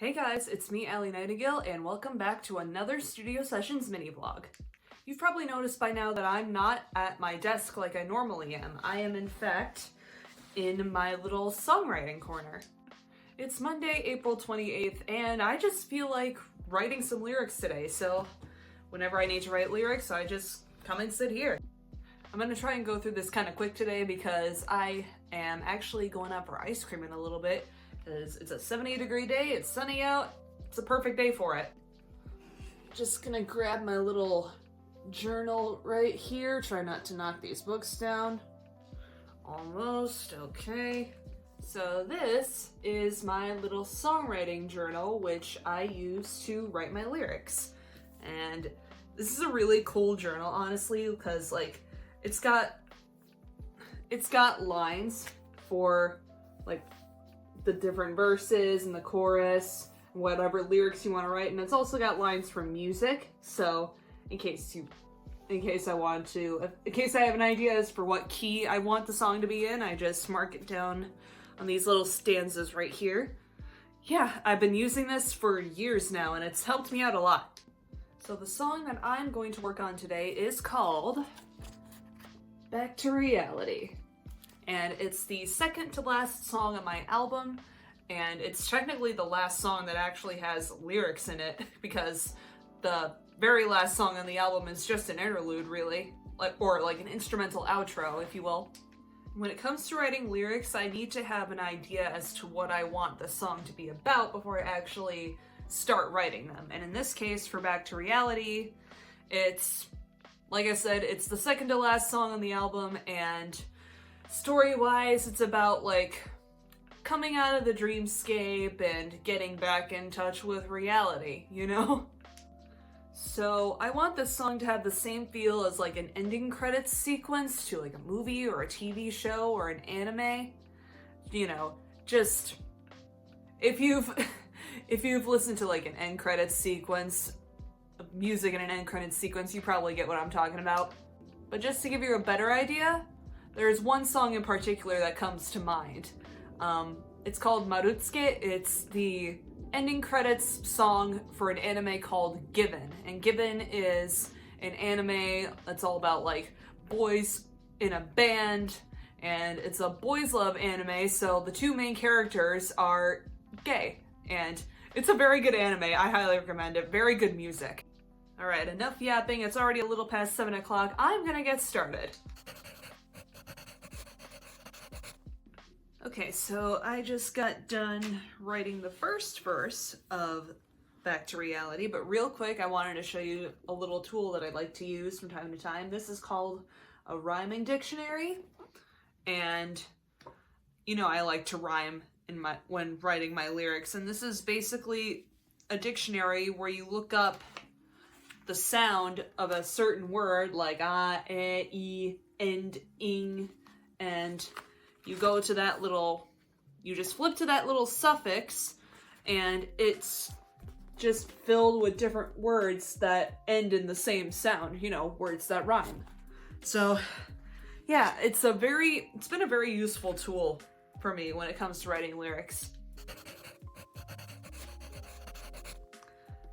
Hey guys, it's me, Allie Nightingale, and welcome back to another Studio Sessions mini vlog. You've probably noticed by now that I'm not at my desk like I normally am. I am, in fact, in my little songwriting corner. It's Monday, April 28th, and I just feel like writing some lyrics today, so whenever I need to write lyrics, I just come and sit here. I'm gonna try and go through this kind of quick today because I am actually going out for ice cream in a little bit. Because it's a 70-degree day, it's sunny out, it's a perfect day for it. Just gonna grab my little journal right here, try not to knock these books down. Almost, okay. So this is my little songwriting journal, which I use to write my lyrics. And this is a really cool journal, honestly, because like, it's got lines for like the different verses and the chorus, whatever lyrics you want to write, and it's also got lines from music. So in case I have an idea as for what key I want the song to be in, I just mark it down on these little stanzas right here. Yeah, I've been using this for years now, and it's helped me out a lot. So the song that I'm going to work on today is called Back to Reality. And it's the second to last song on my album, and it's technically the last song that actually has lyrics in it, because the very last song on the album is just an interlude, really, or an instrumental outro, if you will. When it comes to writing lyrics, I need to have an idea as to what I want the song to be about before I actually start writing them. And in this case, for Back to Reality, it's, like I said, it's the second to last song on the album, and story-wise, it's about like coming out of the dreamscape and getting back in touch with reality, you know? So I want this song to have the same feel as like an ending credits sequence to like a movie or a TV show or an anime. You know, just if you've listened to like an end credits sequence, music in an end credits sequence, you probably get what I'm talking about. But just to give you a better idea, there's one song in particular that comes to mind. It's called Marutsuke. It's the ending credits song for an anime called Given. And Given is an anime that's all about like boys in a band, and it's a boys love anime, so the two main characters are gay. And it's a very good anime. I highly recommend it. Very good music. All right, enough yapping. It's already a little past 7 o'clock. I'm gonna get started. Okay, so I just got done writing the first verse of Back to Reality, but real quick, I wanted to show you a little tool that I like to use from time to time. This is called a rhyming dictionary, and you know I like to rhyme when writing my lyrics, and this is basically a dictionary where you look up the sound of a certain word, like e, and, ing, and you go to that little, you just flip to that little suffix, and it's just filled with different words that end in the same sound, you know, words that rhyme. So yeah, it's been a very useful tool for me when it comes to writing lyrics.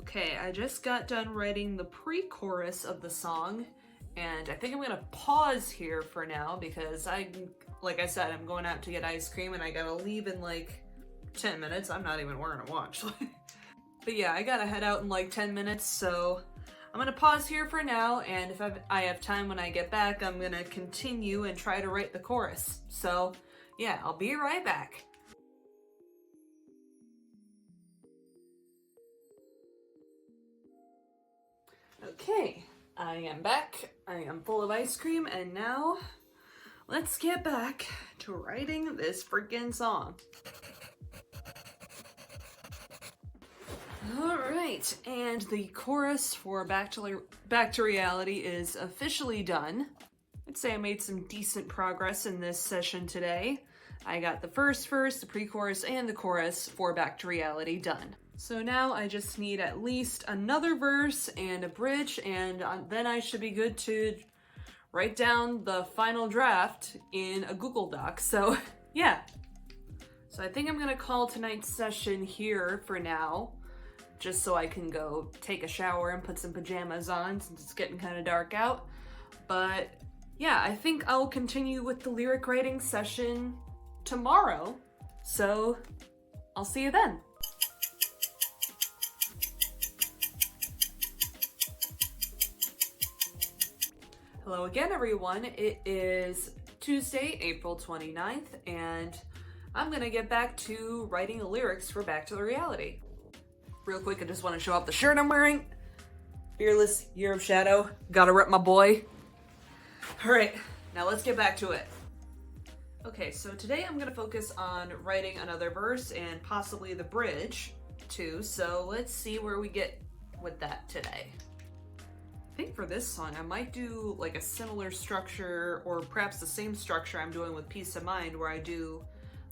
Okay, I just got done writing the pre-chorus of the song, and I think I'm gonna pause here for now because like I said, I'm going out to get ice cream and I gotta leave in like 10 minutes. I'm not even wearing a watch. But yeah, I gotta head out in like 10 minutes, so I'm gonna pause here for now, and if I have time when I get back, I'm gonna continue and try to write the chorus. So yeah, I'll be right back. Okay, I am back. I am full of ice cream, and now let's get back to writing this freaking song. Alright, and the chorus for Back to Reality is officially done. I'd say I made some decent progress in this session today. I got the first verse, the pre-chorus, and the chorus for Back to Reality done. So now I just need at least another verse and a bridge, and then I should be good to write down the final draft in a Google Doc. So yeah, So I think I'm gonna call tonight's session here for now, just so I can go take a shower and put some pajamas on since it's getting kind of dark out. But yeah, I think I'll continue with the lyric writing session tomorrow. So I'll see you then. Hello again, everyone. It is Tuesday, April 29th, and I'm gonna get back to writing the lyrics for Back to the Reality. Real quick, I just want to show off the shirt I'm wearing. Fearless, Year of Shadow. Gotta rep my boy. Alright, now let's get back to it. Okay, so today I'm gonna focus on writing another verse and possibly the bridge, too. So let's see where we get with that today. I think for this song, I might do like a similar structure, or perhaps the same structure I'm doing with Peace of Mind, where I do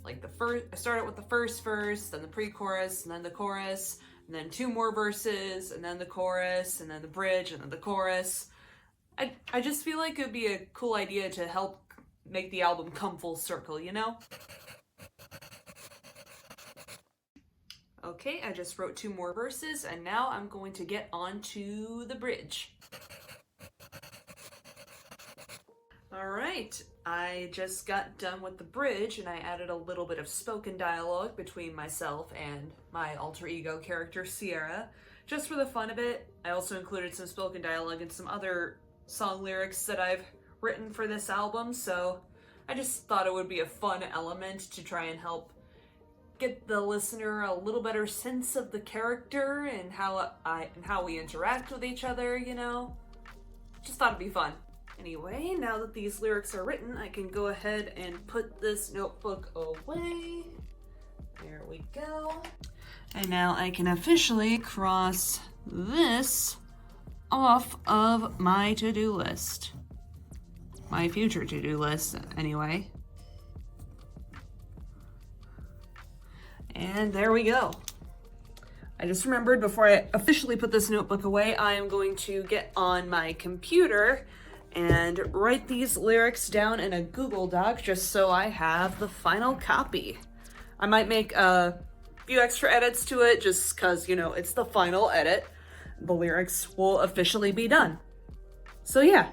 like I start out with the first verse, then the pre-chorus, and then the chorus, and then 2 more verses, and then the chorus, and then the bridge, and then the chorus. I just feel like it would be a cool idea to help make the album come full circle, you know? Okay, I just wrote 2 more verses, and now I'm going to get on to the bridge. Alright, I just got done with the bridge, and I added a little bit of spoken dialogue between myself and my alter ego character, Sierra, just for the fun of it. I also included some spoken dialogue and some other song lyrics that I've written for this album, so I just thought it would be a fun element to try and help get the listener a little better sense of the character and how we interact with each other, you know? Just thought it'd be fun. Anyway, now that these lyrics are written, I can go ahead and put this notebook away. There we go. And now I can officially cross this off of my to-do list. My future to-do list, anyway. And there we go. I just remembered before I officially put this notebook away, I am going to get on my computer and write these lyrics down in a Google Doc just so I have the final copy. I might make a few extra edits to it just because, you know, it's the final edit. The lyrics will officially be done. So yeah.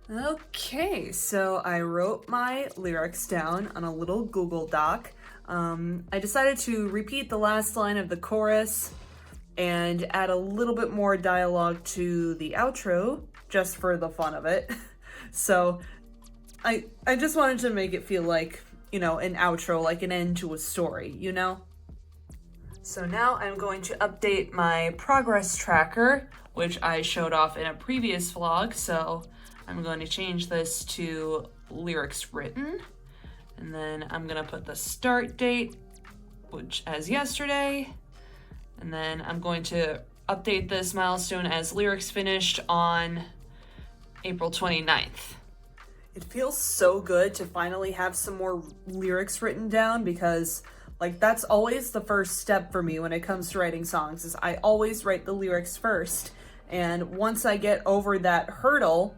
Okay, so I wrote my lyrics down on a little Google Doc. I decided to repeat the last line of the chorus and add a little bit more dialogue to the outro just for the fun of it. So I just wanted to make it feel like, you know, an outro, like an end to a story, you know? So now I'm going to update my progress tracker, which I showed off in a previous vlog. So I'm going to change this to lyrics written. And then I'm gonna put the start date, which as yesterday. And then I'm going to update this milestone as lyrics finished on April 29th. It feels so good to finally have some more lyrics written down because like that's always the first step for me when it comes to writing songs is I always write the lyrics first. And once I get over that hurdle,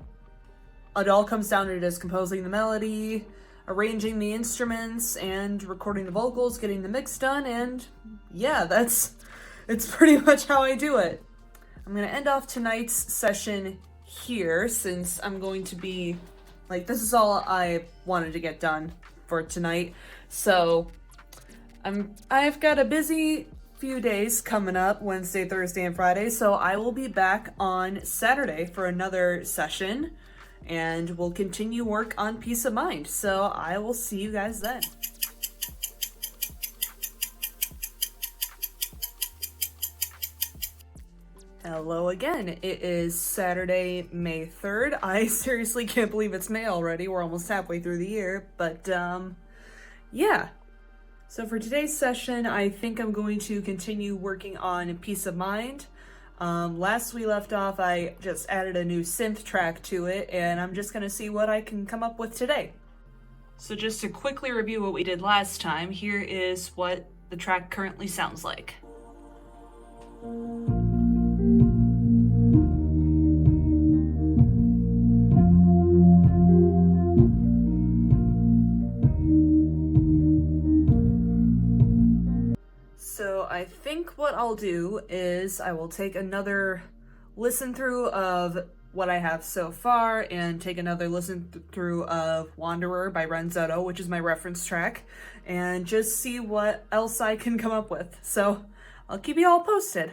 it all comes down to just composing the melody, arranging the instruments, and recording the vocals, getting the mix done, and yeah, it's pretty much how I do it. I'm gonna end off tonight's session here since I'm going to be, like, this is all I wanted to get done for tonight. So I've got a busy few days coming up, Wednesday, Thursday, and Friday, so I will be back on Saturday for another session. And we'll continue work on Peace of Mind. So I will see you guys then. Hello again. It is Saturday, May 3rd. I seriously can't believe it's May already. We're almost halfway through the year. But yeah. So for today's session, I think I'm going to continue working on Peace of Mind. Last we left off, I just added a new synth track to it, and I'm just gonna see what I can come up with today. So just to quickly review what we did last time, here is what the track currently sounds like. I think what I'll do is I will take another listen through of what I have so far and take another listen through of Wanderer by Renzetto, which is my reference track, and just see what else I can come up with. So I'll keep you all posted.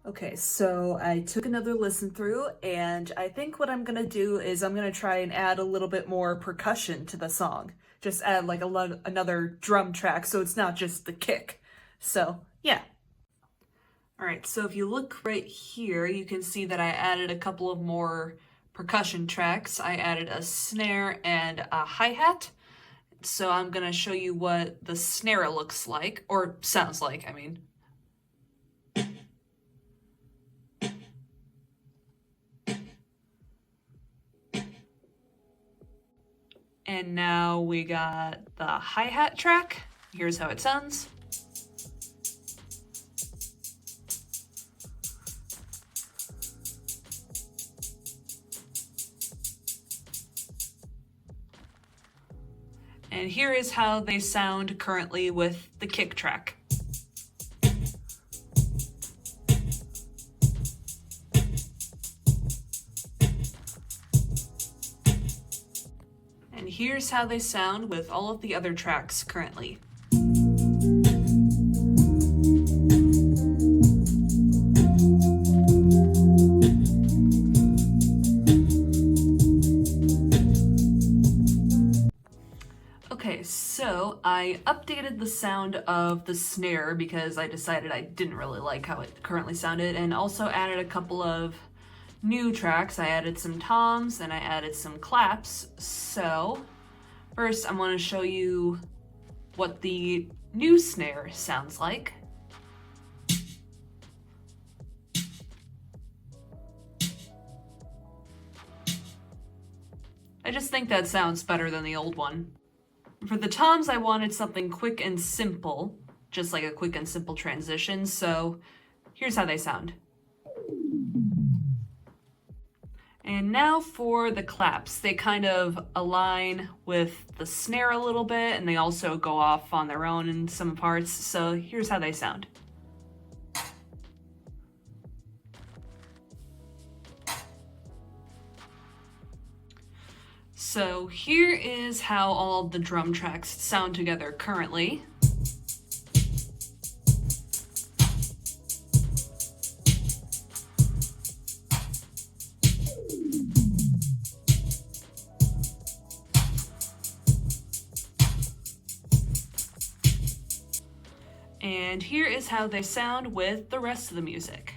Okay, so I took another listen through, and I think what I'm gonna do is I'm gonna try and add a little bit more percussion to the song. Just add like another drum track so it's not just the kick. So yeah. Alright, so if you look right here, you can see that I added a couple of more percussion tracks. I added a snare and a hi-hat. So I'm gonna show you what the snare looks like, or sounds like, I mean. And now we got the hi-hat track. Here's how it sounds. And here is how they sound currently with the kick track. And here's how they sound with all of the other tracks currently. Okay, so I updated the sound of the snare because I decided I didn't really like how it currently sounded, and also added a couple of new tracks. I added some toms and I added some claps. So first I'm going to show you what the new snare sounds like. I just think that sounds better than the old one. For the toms, I wanted something quick and simple, just like a quick and simple transition, so here's how they sound. And now for the claps. They kind of align with the snare a little bit, and they also go off on their own in some parts, so here's how they sound. So here is how all of the drum tracks sound together currently. And here is how they sound with the rest of the music.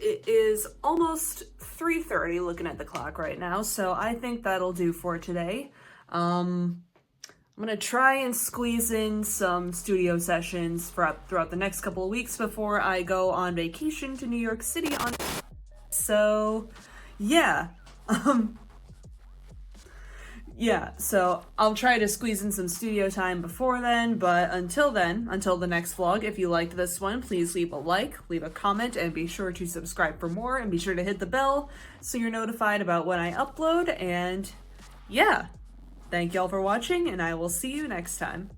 It is almost 3:30 looking at the clock right now, so I think that'll do for today. I'm gonna try and squeeze in some studio sessions throughout the next couple of weeks before I go on vacation to New York City so yeah. Yeah, so I'll try to squeeze in some studio time before then, but until the next vlog, if you liked this one, please leave a like, leave a comment, and be sure to subscribe for more, and be sure to hit the bell so you're notified about when I upload, and yeah, thank y'all for watching, and I will see you next time.